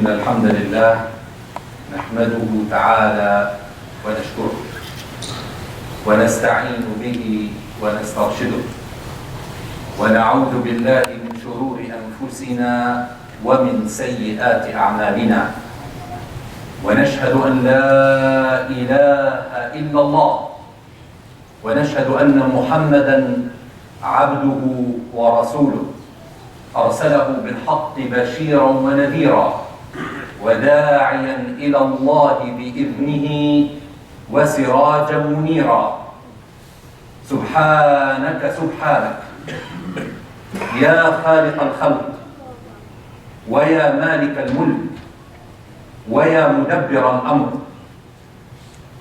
إن الحمد لله نحمده تعالى ونشكره ونستعين به ونسترشده ونعوذ بالله من شرور أنفسنا ومن سيئات أعمالنا ونشهد أن لا إله إلا الله ونشهد أن محمدًا عبده ورسوله أرسله بالحق بشيرا ونذيرا وداعيا إلى الله بإذنه وسراجا منيرا. سبحانك سبحانك يا خالق الخلق ويا مالك الملك ويا مدبر الأمر،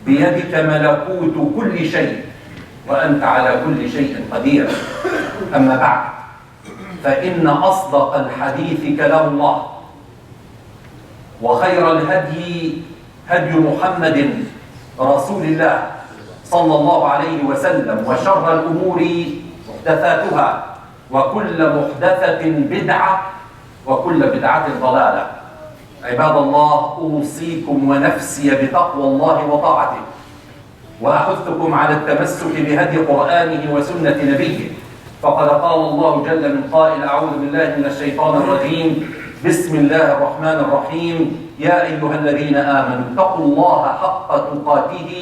بيدك ملكوت كل شيء وأنت على كل شيء قدير. أما بعد، فإن أصدق الحديث كلام الله، وخير الهدي هدي محمد رسول الله صلى الله عليه وسلم، وشر الأمور محدثاتها، وكل محدثة بدعة، وكل بدعة ضلالة. عباد الله، أوصيكم ونفسي بتقوى الله وطاعته، وأحثكم على التمسك بهدي قرآنه وسنة نبيه، فقد قال الله جل من قائل: أعوذ بالله من الشيطان الرجيم، بسم الله الرحمن الرحيم، يا أيها الذين آمنوا اتقوا الله حق تقاته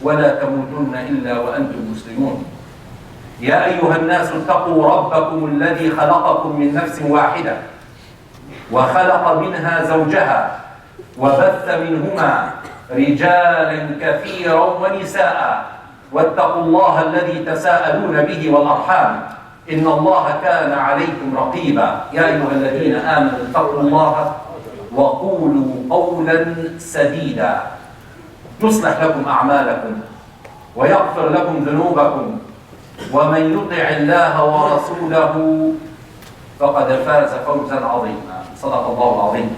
ولا تموتن إلا وأنتم مسلمون. يا أيها الناس اتقوا ربكم الذي خلقكم من نفس واحدة وخلق منها زوجها وبث منهما رجالا كثيرا ونساء، واتقوا الله الذي تساءلون به والأرحام، إن الله كان عليكم رقيبا. يا أيها الذين آمنوا اتقوا الله وقولوا قولا سديدا يصلح لكم أعمالكم ويغفر لكم ذنوبكم، ومن يطع الله ورسوله فقد فاز فوزا عظيما. صدق الله العظيم.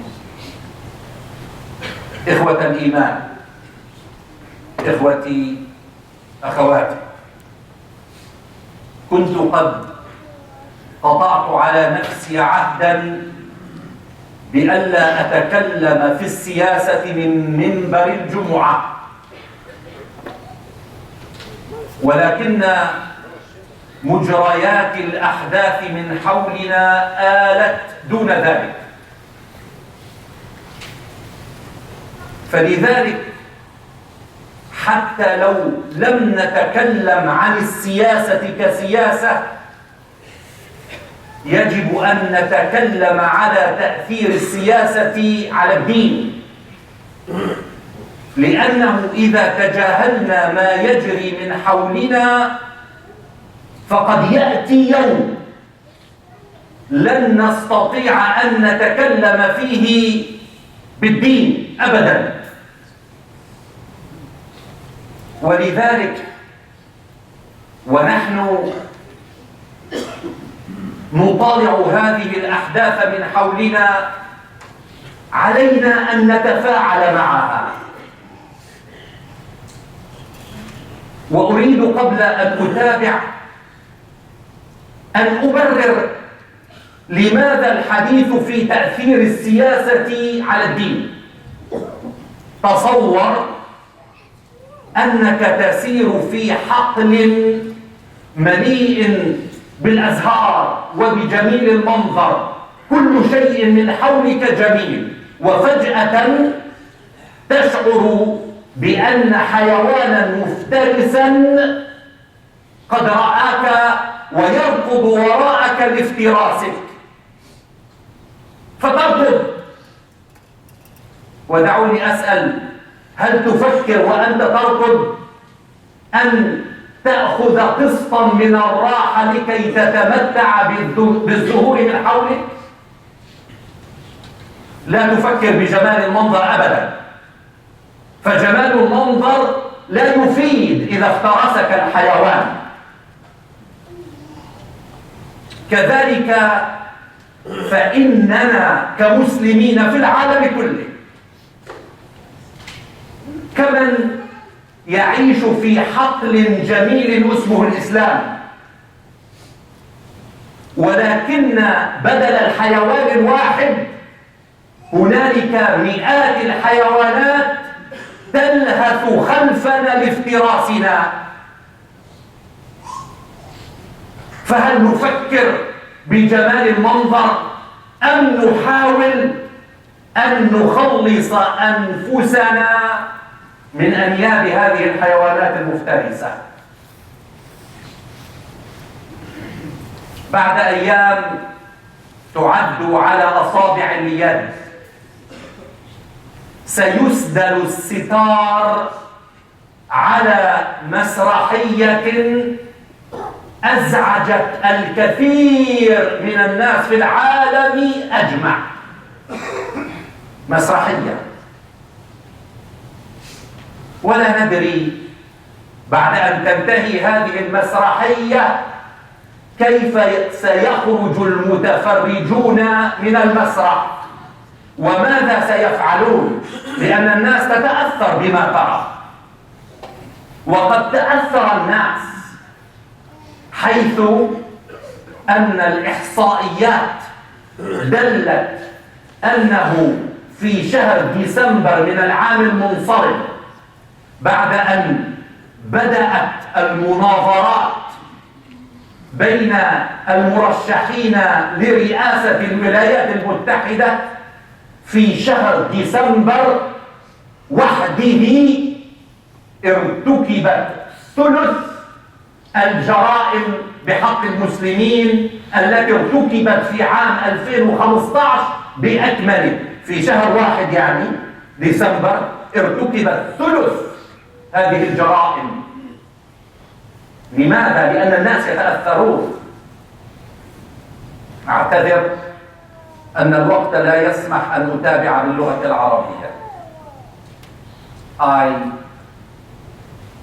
إخوة الإيمان، إخوتي أخواتي، كنت قد قطعت على نفسي عهدا بألا أتكلم في السياسة من منبر الجمعة، ولكن مجريات الأحداث من حولنا آلت دون ذلك، فلذلك حتى لو لم نتكلم عن السياسة كسياسة، يجب أن نتكلم على تأثير السياسة على الدين، لأنه إذا تجاهلنا ما يجري من حولنا فقد يأتي يوم لن نستطيع أن نتكلم فيه بالدين أبداً. ولذلك ونحن نطالع هذه الأحداث من حولنا علينا أن نتفاعل معها. وأريد قبل أن أتابع أن أبرر لماذا الحديث في تأثير السياسة على الدين. تصور أنك تسير في حقل مليء بالأزهار وبجميل المنظر، كل شيء من حولك جميل، وفجأة تشعر بأن حيوانا مفترسا قد رآك ويركض وراءك لافتراسك، فتركض. ودعوني أسأل: هل تفكر وأنت تركض أن تأخذ قسطا من الراحة لكي تتمتع بالزهور من حولك؟ لا تفكر بجمال المنظر أبدا، فجمال المنظر لا يفيد إذا افترسك الحيوان. كذلك فإننا كمسلمين في العالم كله كمن يعيش في حقل جميل اسمه الإسلام، ولكن بدل الحيوان الواحد هنالك مئات الحيوانات تلهث خلفنا لافتراسنا، فهل نفكر بجمال المنظر أم نحاول أن نخلص أنفسنا من أنياب هذه الحيوانات المفترسة؟ بعد أيام تعد على أصابع اليد سيسدل الستار على مسرحية أزعجت الكثير من الناس في العالم أجمع. مسرحية، ولا ندري بعد أن تنتهي هذه المسرحية كيف سيخرج المتفرجون من المسرح وماذا سيفعلون، لأن الناس تتأثر بما ترى. وقد تأثر الناس، حيث أن الإحصائيات دلت أنه في شهر ديسمبر من العام المنصرم، بعد أن بدأت المناظرات بين المرشحين لرئاسة الولايات المتحدة في شهر ديسمبر وحده، ارتكبت ثلث الجرائم بحق المسلمين التي ارتكبت في عام 2015 بأكمله. في شهر واحد يعني ديسمبر ارتكبت ثلث هذه الجرائم. لماذا؟ لأن الناس يتأثرون. أعتذر أن الوقت لا يسمح أن أتابع باللغة العربية. I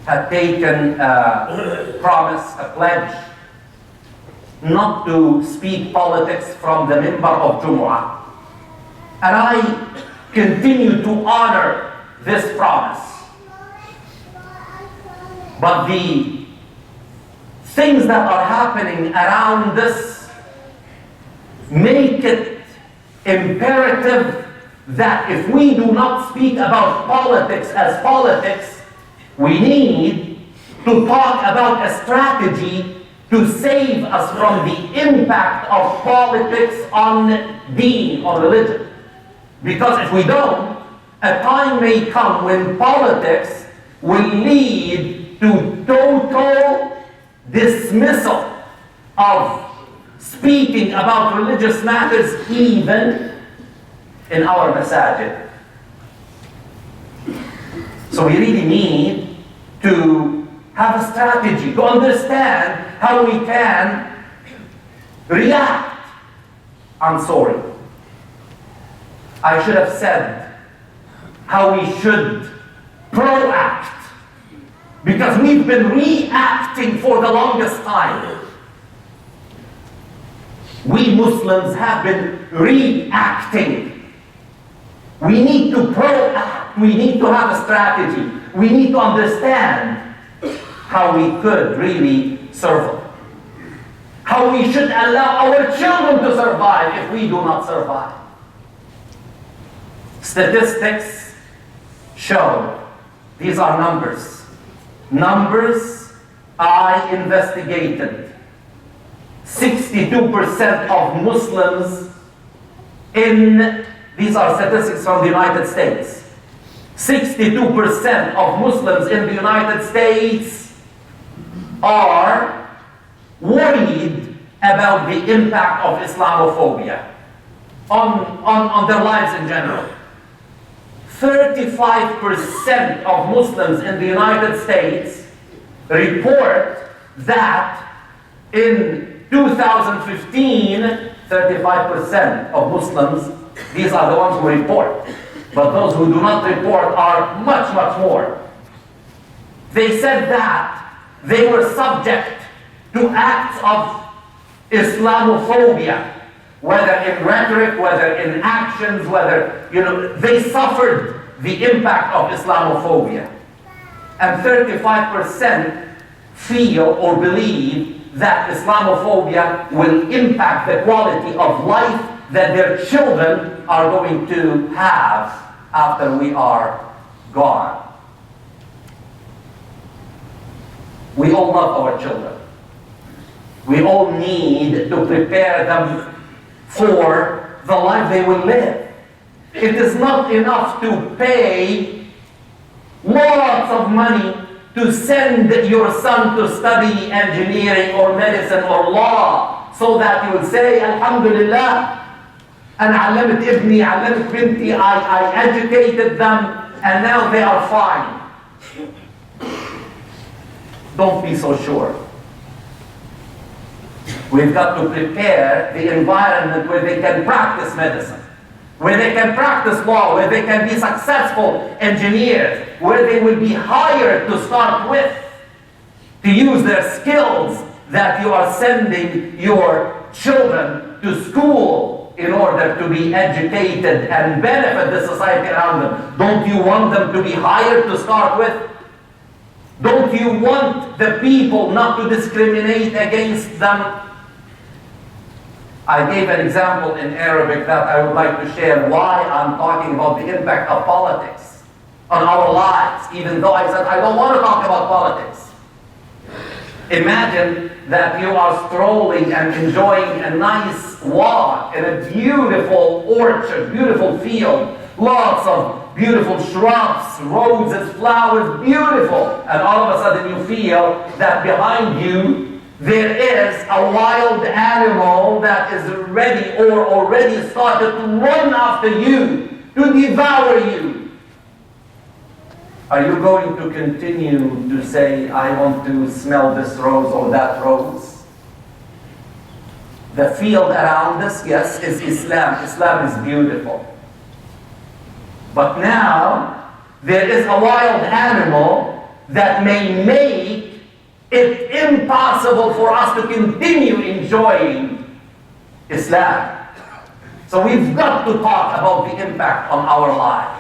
had taken a promise, a pledge, not to speak politics from the minbar of Jumu'ah. And I continue to honor this promise. But the things that are happening around us make it imperative that if we do not speak about politics as politics, we need to talk about a strategy to save us from the impact of politics on deen or religion. Because if we don't, a time may come when politics will lead to total dismissal of speaking about religious matters, even in our masajid. So we really need to have a strategy to understand how we can react. I'm sorry. I should have said how we should proact, because we've been reacting for the longest time. We Muslims have been reacting. We need to proact. We need to have a strategy. We need to understand how we could really survive. How we should allow our children to survive if we do not survive. Statistics show, these are numbers. Numbers I investigated. 62% of Muslims these are statistics from the United States. 62% of Muslims in the United States are worried about the impact of Islamophobia on their lives in general. 35% of Muslims in the United States report that in 2015, 35% of Muslims, these are the ones who report. But those who do not report are much, much more. They said that they were subject to acts of Islamophobia, whether in rhetoric, whether in actions, they suffered the impact of Islamophobia. And 35% feel or believe that Islamophobia will impact the quality of life that their children are going to have after we are gone. We all love our children. We all need to prepare them for the life they will live. It is not enough to pay lots of money to send your son to study engineering or medicine or law so that you will say, Alhamdulillah, أنا علمت ابني, علمت بنتي, I educated them and now they are fine. Don't be so sure. We've got to prepare the environment where they can practice medicine, where they can practice law, where they can be successful engineers, where they will be hired to start with, to use their skills that you are sending your children to school in order to be educated and benefit the society around them. Don't you want them to be hired to start with? Don't you want the people not to discriminate against them? I gave an example in Arabic that I would like to share why I'm talking about the impact of politics on our lives, even though I said I don't want to talk about politics. Imagine that you are strolling and enjoying a nice walk in a beautiful orchard, beautiful field, lots of beautiful shrubs, roses, flowers, beautiful. And all of a sudden you feel that behind you there is a wild animal that is ready or already started to run after you, to devour you. Are you going to continue to say, I want to smell this rose or that rose? The field around us, yes, is Islam. Islam is beautiful. But now, there is a wild animal that may make it impossible for us to continue enjoying Islam. So we've got to talk about the impact on our lives.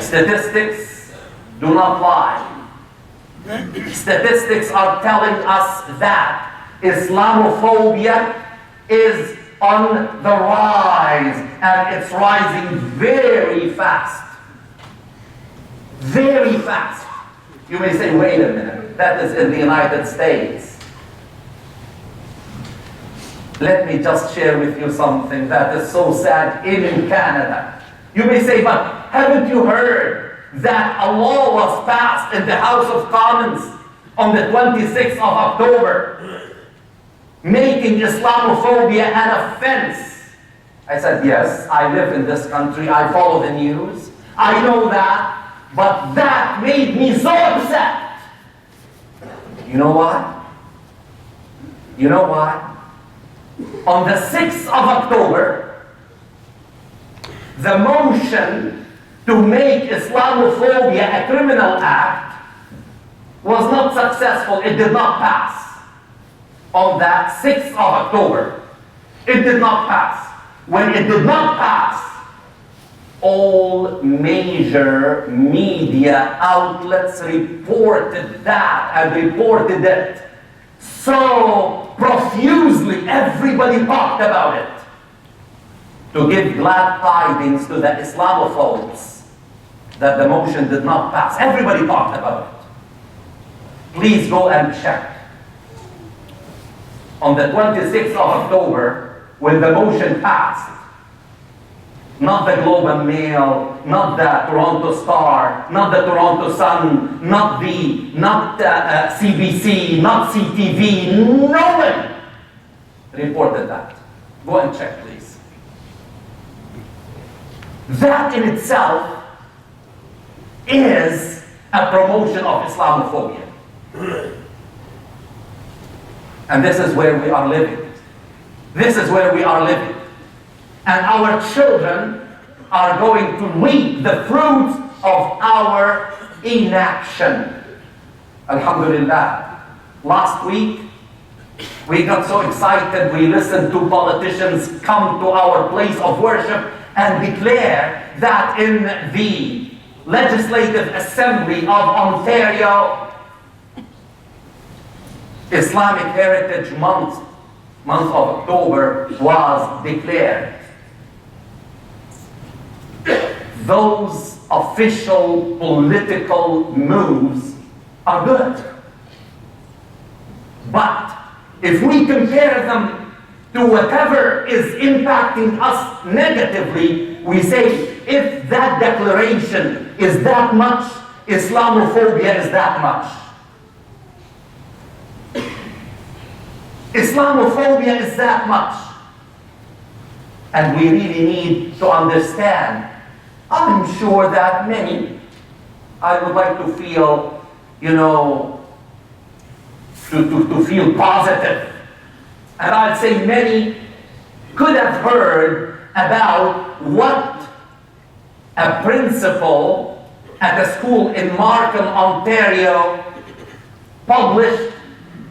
Statistics do not lie. Statistics are telling us that Islamophobia is on the rise, and it's rising very fast. Very fast. You may say, wait a minute, that is in the United States. Let me just share with you something that is so sad in Canada. You may say, but haven't you heard that a law was passed in the House of Commons on the 26th of October, making Islamophobia an offense? I said, yes, I live in this country, I follow the news, I know that, but that made me so upset. You know why? You know why? On the 6th of October, the motion to make Islamophobia a criminal act was not successful. It did not pass. On that 6th of October, it did not pass. When it did not pass, all major media outlets reported that and reported it so profusely. Everybody talked about it to give glad tidings to the Islamophobes that the motion did not pass. Everybody talked about it. Please go and check. On the 26th of October, when the motion passed, not the Globe and Mail, not the Toronto Star, not the Toronto Sun, not CBC, not CTV, no one reported that. Go and check, please. That in itself is a promotion of Islamophobia. And this is where we are living. This is where we are living. And our children are going to reap the fruits of our inaction. Alhamdulillah. Last week, we got so excited, we listened to politicians come to our place of worship and declare that in the Legislative Assembly of Ontario, Islamic Heritage Month month of October was declared. Those official political moves are good. But if we compare them to whatever is impacting us negatively, we say, if that declaration is that much, Islamophobia is that much. Islamophobia is that much. And we really need to understand. I'm sure that many, I would like to feel, to feel positive. And I'd say many could have heard about what a principal at a school in Markham, Ontario, published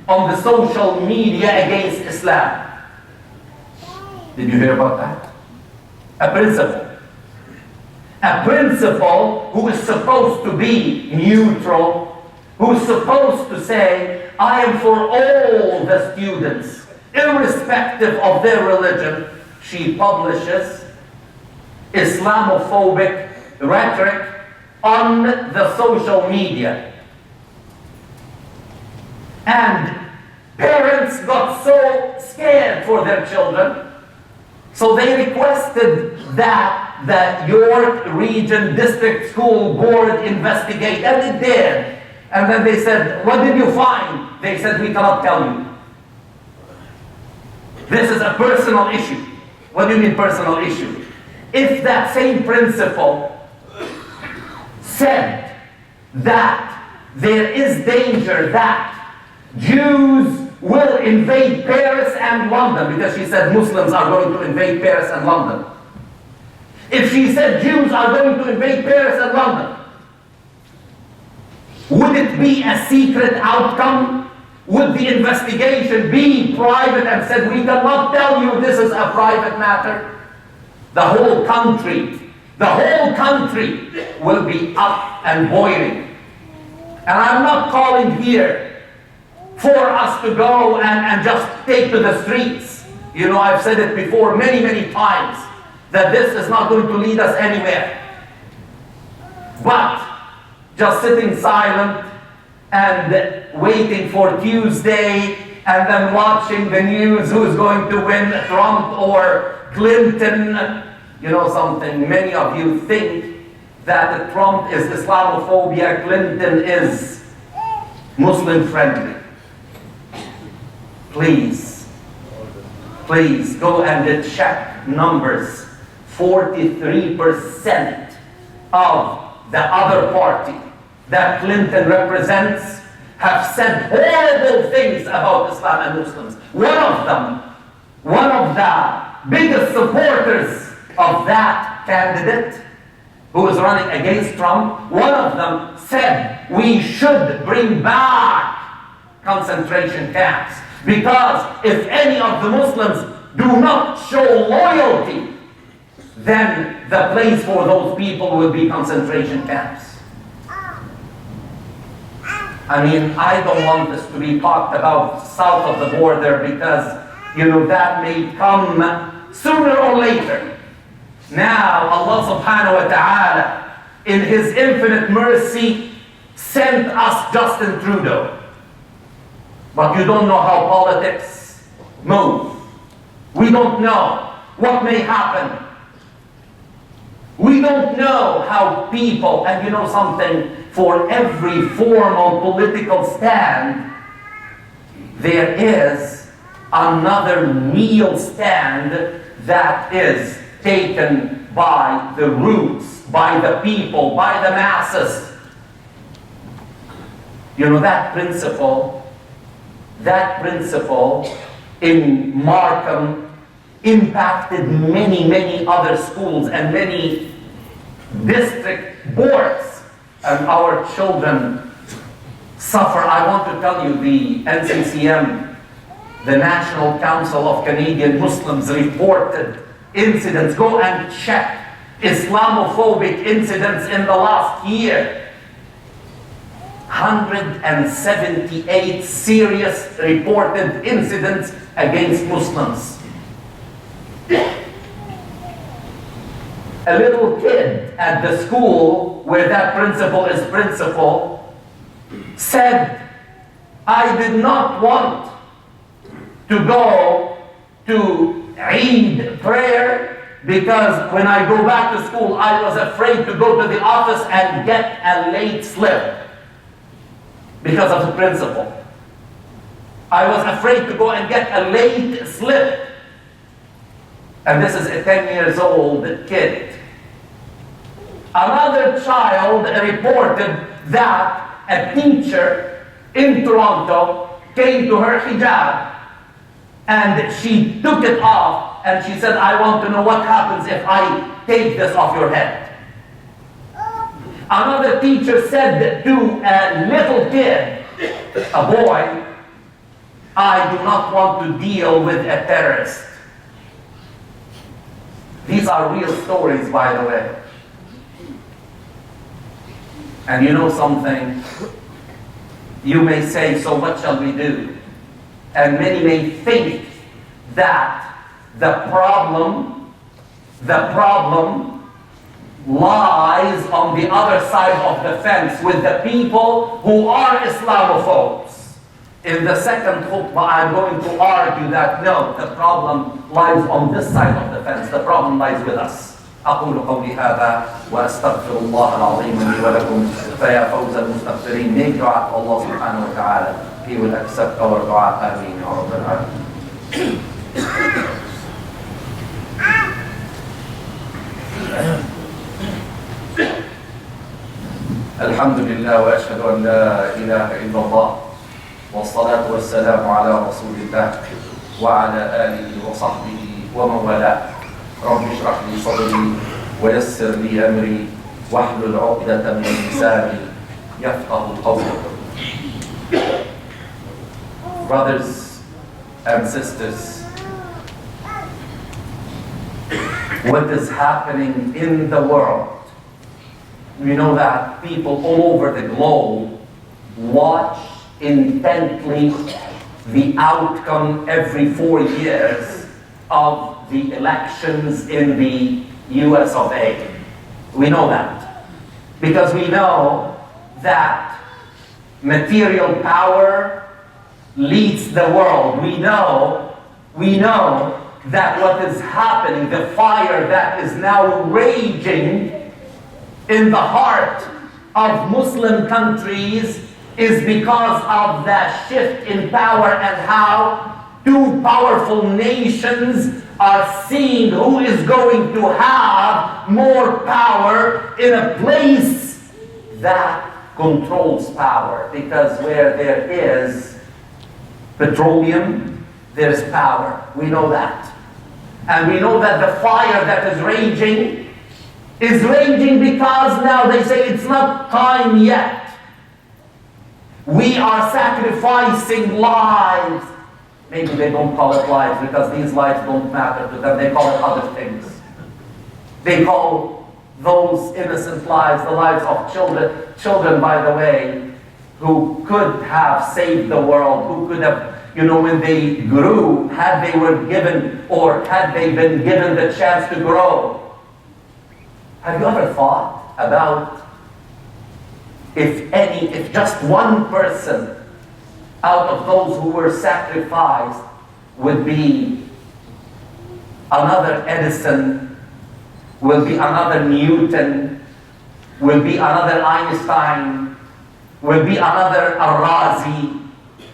on the social media against Islam. Did you hear about that? A principal. A principal who is supposed to be neutral, who is supposed to say, I am for all the students, irrespective of their religion. She publishes Islamophobic rhetoric on the social media. And parents got so scared for their children, so they requested that the York Region District School Board investigate, and it did. And then they said, what did you find? They said, we cannot tell you. This is a personal issue. What do you mean personal issue? If that same principal said that there is danger that Jews will invade Paris and London, because she said Muslims are going to invade Paris and London. If she said Jews are going to invade Paris and London, would it be a secret outcome? Would the investigation be private and said, we cannot tell you, this is a private matter? The whole country will be up and boiling. And I'm not calling here for us to go and just take to the streets. I've said it before many, many times, that this is not going to lead us anywhere. But just sitting silent and waiting for Tuesday and then watching the news, who's going to win, Trump or Clinton. Something, many of you think that Trump is Islamophobia, Clinton is Muslim friendly. Please go and check numbers. 43% of the other party that Clinton represents have said horrible things about Islam and Muslims. One of the biggest supporters of that candidate who is running against Trump, one of them said we should bring back concentration camps, because if any of the Muslims do not show loyalty, then the place for those people will be concentration camps. I don't want this to be talked about south of the border, because, that may come sooner or later. Now, Allah subhanahu wa ta'ala, in His infinite mercy, sent us Justin Trudeau. But you don't know how politics move. We don't know what may happen. We don't know how people, and something, for every formal political stand, there is another real stand that is taken by the roots, by the people, by the masses. That principle in Markham impacted many, many other schools and many district boards, and our children suffer. I want to tell you, the NCCM, the National Council of Canadian Muslims, reported incidents. Go and check Islamophobic incidents in the last year. 178 serious reported incidents against Muslims. A little kid at the school where that principal is principal said, I did not want to go to Eid prayer because when I go back to school, I was afraid to go to the office and get a late slip because of the principal. I was afraid to go and get a late slip. And this is a 10 years old kid. Another child reported that a teacher in Toronto came to her hijab and she took it off and she said, I want to know what happens if I take this off your head. Another teacher said to a little kid, a boy, I do not want to deal with a terrorist. These are real stories, by the way. And you know something? You may say, so what shall we do? And many may think that the problem lies on the other side of the fence with the people who are Islamophobes. In the second khutbah, I'm going to argue that no, the problem lies on this side of the fence. The problem lies with us. أقول قولي هذا وأستغفر الله العظيم لي ولكم فيا فوز المستغفرين. Make dua to Allah subhanahu wa ta'ala. He will accept our dua. Ameen. Ya Rabbal Alamin. الحمد لله وأشهد أن لا إله إلا الله والصلاة والسلام على رسول الله وعلى آله وصحبه ومن والاه. رب اشرح لي صدري ويسر لي أمري واحلل عقدة من لساني يفقه قولي. Brothers and sisters, what is happening in the world? We know that people all over the globe watch intently the outcome every 4 years of the elections in the US of A. We know that. Because we know that material power leads the world. We know that what is happening, the fire that is now raging in the heart of Muslim countries is because of the shift in power and how two powerful nations are seeing who is going to have more power in a place that controls power. Because where there is petroleum, there's power. We know that. And we know that the fire that is raging because now they say it's not time yet. We are sacrificing lives. Maybe they don't call it lives because these lives don't matter to them. They call it other things. They call those innocent lives the lives of children. Children, by the way, who could have saved the world, who could have, when they grew, had they been given the chance to grow. Have you ever thought about if just one person out of those who were sacrificed would be another Edison, will be another Newton, will be another Einstein, will be another Al-Razi,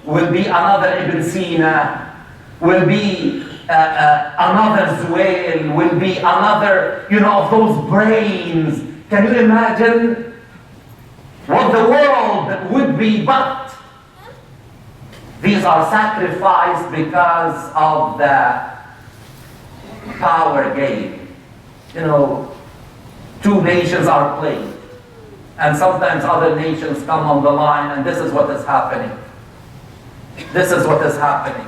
will be another Ibn Sina, will be another Zuhail, will be another, of those brains. Can you imagine what the world would be? But these are sacrificed because of the power game. Two nations are played. And sometimes other nations come on the line, and this is what is happening. This is what is happening.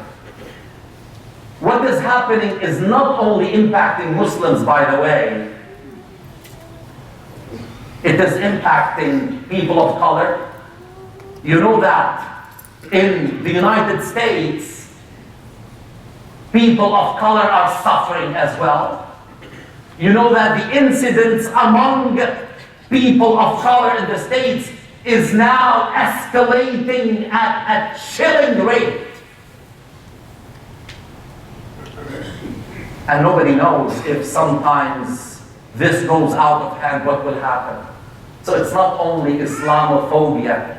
What is happening is not only impacting Muslims, by the way. It is impacting people of color. You know that in the United States, people of color are suffering as well. You know that the incidents among people of color in the States is now escalating at a chilling rate. And nobody knows if sometimes this goes out of hand, what will happen. So it's not only Islamophobia,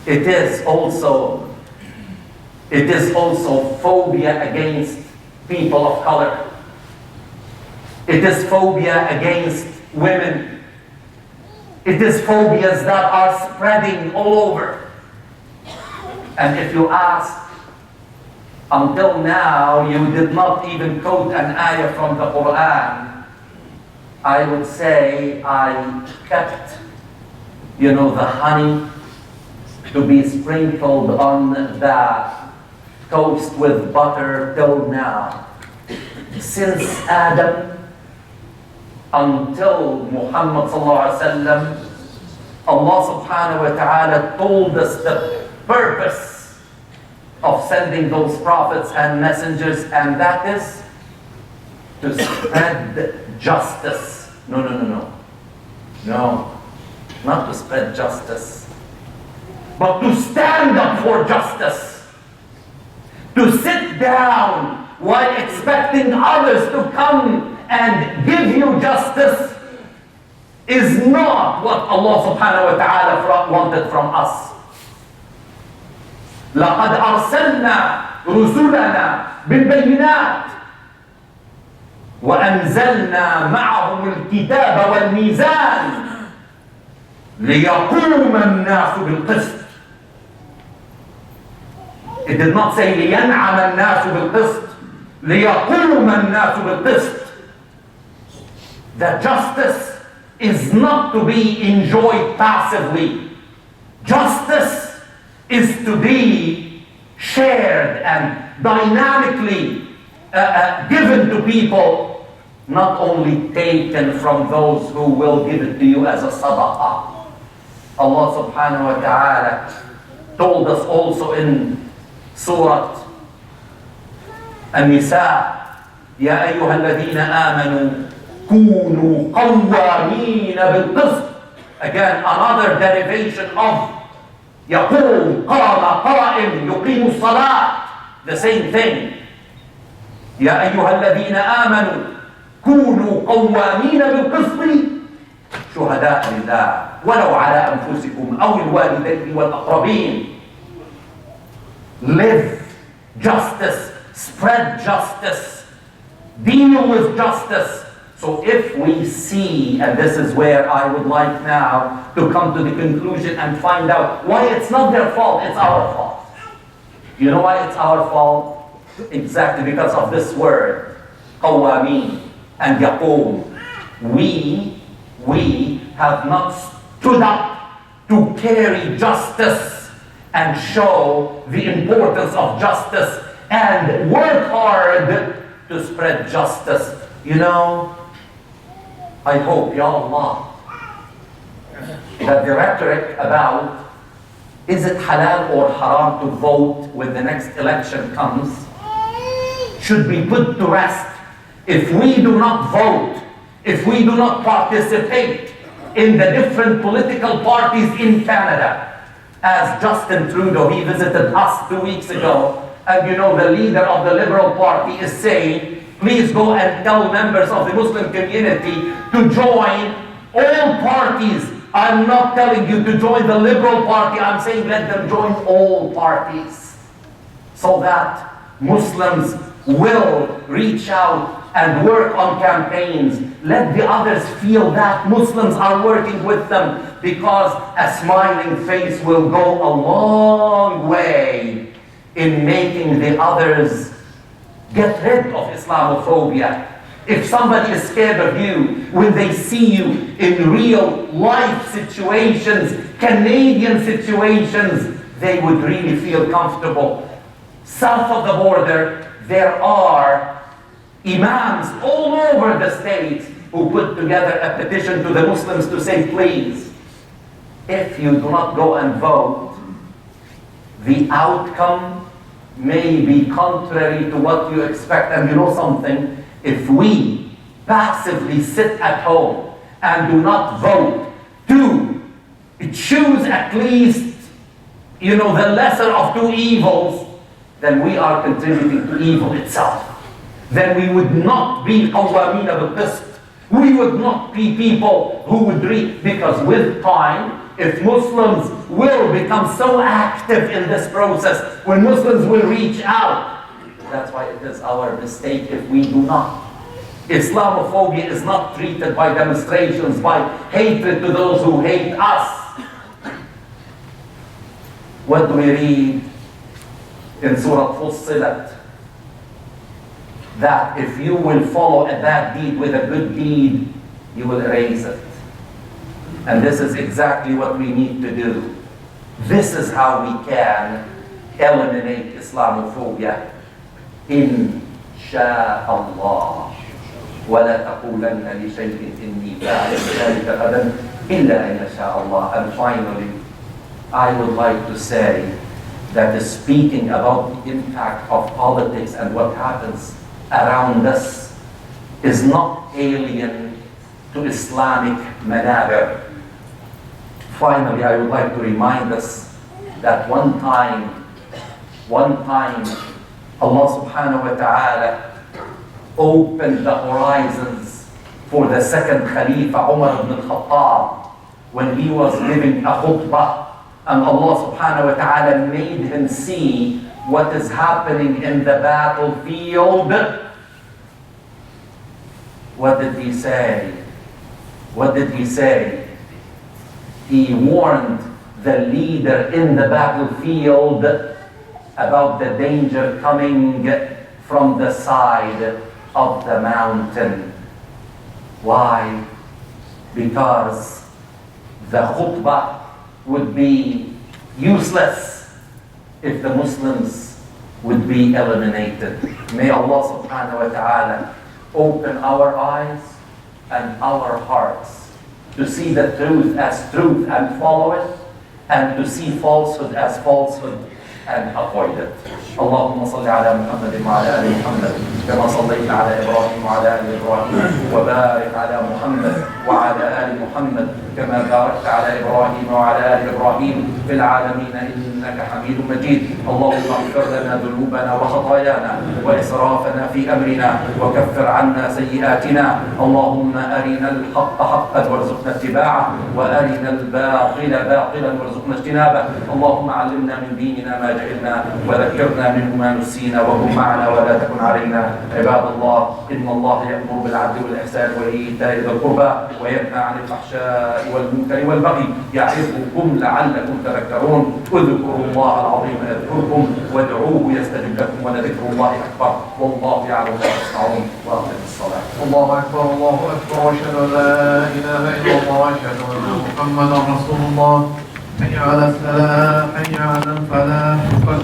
it is also phobia against people of color. It is phobia against women. It is phobias that are spreading all over. And if you ask, until now you did not even quote an ayah from the Quran, I would say I kept, the honey to be sprinkled on the toast with butter till now. Since Adam until Muhammad sallallahu alaihi wasallam, Allah subhanahu wa ta'ala told us the purpose of sending those prophets and messengers, and that is to spread justice. No, not to spread justice, but to stand up for justice. To sit down while expecting others to come and give you justice is not what Allah subhanahu wa ta'ala wanted from us. لَقَدْ أَرْسَلْنَا رُسُلَنَا بِالْبَيِّنَاتِ وَأَنزَلْنَا مَعَهُمُ الْكِتَابَ وَالْمِيزَانَ لِيَقُومَ النَّاسُ بِالْقِسْطِ. It did not say لِيَنْعَمَ النَّاسُ بِالْقِسْطِ, لِيَقُومَ النَّاسُ بِالْقِسْطِ. That justice is not to be enjoyed passively. Justice is to be shared and dynamically given to people, not only taken from those who will give it to you as a sadaqah. Allah subhanahu wa ta'ala told us also in Surah An-Nisa, يَا أَيُّهَا الَّذِينَ آمَنُوا كُونُوا قَوَّامِينَ بِالْقِسْطِ. Again, another derivation of يقوم قام قائم يقيم الصلاة, the same thing. يا أيها الذين آمنوا كونوا قوامين بالقسط شهداء لله ولو على أنفسكم أو الوالدين والأقربين. Live justice, spread justice, deal with justice. So if we see, and this is where I would like now to come to the conclusion and find out why it's not their fault, it's our fault. You know why it's our fault? Exactly because of this word, qawwameen and yaqoom. We have not stood up to carry justice and show the importance of justice and work hard to spread justice. I hope, Ya Allah, that the rhetoric about is it halal or haram to vote when the next election comes should be put to rest. If we do not vote, if we do not participate in the different political parties in Canada, as Justin Trudeau, he visited us 2 weeks ago, and the leader of the Liberal Party is saying, please go and tell members of the Muslim community to join all parties. I'm not telling you to join the Liberal Party, I'm saying let them join all parties, so that Muslims will reach out and work on campaigns. Let the others feel that Muslims are working with them, because a smiling face will go a long way in making the others get rid of Islamophobia. If somebody is scared of you when they see you in real life situations, Canadian situations, they would really feel comfortable. South of the border, there are imams all over the States who put together a petition to the Muslims to say, please, if you do not go and vote, the outcome may be contrary to what you expect. And you know something? If we passively sit at home and do not vote to choose at least, the lesser of two evils, then we are contributing to evil itself. Then we would not be qawwameen bil-qist. We would not be people who would read, because with time, if Muslims will become so active in this process, when Muslims will reach out, that's why it is our mistake if we do not. Islamophobia is not treated by demonstrations, by hatred to those who hate us. What do we read in Surah Fussilat? That if you will follow a bad deed with a good deed, you will erase it. And this is exactly what we need to do. This is how we can eliminate Islamophobia. Insha'Allah. وَلَا تَقُولَنَّ لِشَيْءٍ إِنِّي فَاعِلٌ ذَلِكَ غَدًا إِلَّا أَن يَشَاءَ اللَّهُ. And finally, I would like to say that speaking about the impact of politics and what happens around us is not alien to Islamic manabir. Finally, I would like to remind us that one time, Allah subhanahu wa ta'ala opened the horizons for the second Khalifa, Umar ibn al-Khattab, when he was giving a khutbah, and Allah subhanahu wa ta'ala made him see what is happening in the battlefield. What did he say? He warned the leader in the battlefield about the danger coming from the side of the mountain. Why? Because the khutbah would be useless if the Muslims would be eliminated. May Allah subhanahu wa ta'ala open our eyes and our hearts to see the truth as truth and follow it, and to see falsehood as falsehood and avoid it. اللهم صل على محمد وعلى آل محمد كما صليت على إبراهيم وعلى آل إبراهيم وبارك على محمد وعلى آل محمد كما باركت على إبراهيم وعلى آل إبراهيم في العالمين إنك حميد مجيد. اللهم اغفر لنا ذنوبنا وخطايانا وإسرافنا في أمرنا وكفر عنا سيئاتنا. اللهم أرنا الحق حقا وارزقنا اتباعه وأرنا الباطل باطلا وارزقنا اجتنابه. اللهم علمنا من ديننا ما جهلنا وذكرنا منه ما نسينا وكن معنا ولا تكن علينا. عباد الله، إن الله يأمر بالعدل والإحسان وإيتاء ذي القربى وينهى عن الفحشاء والمنكر والبغي يعظكم لعلكم تذكرون. اذكروا الله العظيم يذكركم وادعوه يستجب لكم ولذكر الله أكبر والله يعلم ما تصنعون. وأقم الصلاة. الله أكبر الله أكبر وأشهد أن لا إله إلا الله وأشهد أن محمدا رسول الله. حي على الصلاة حي على الفلاح.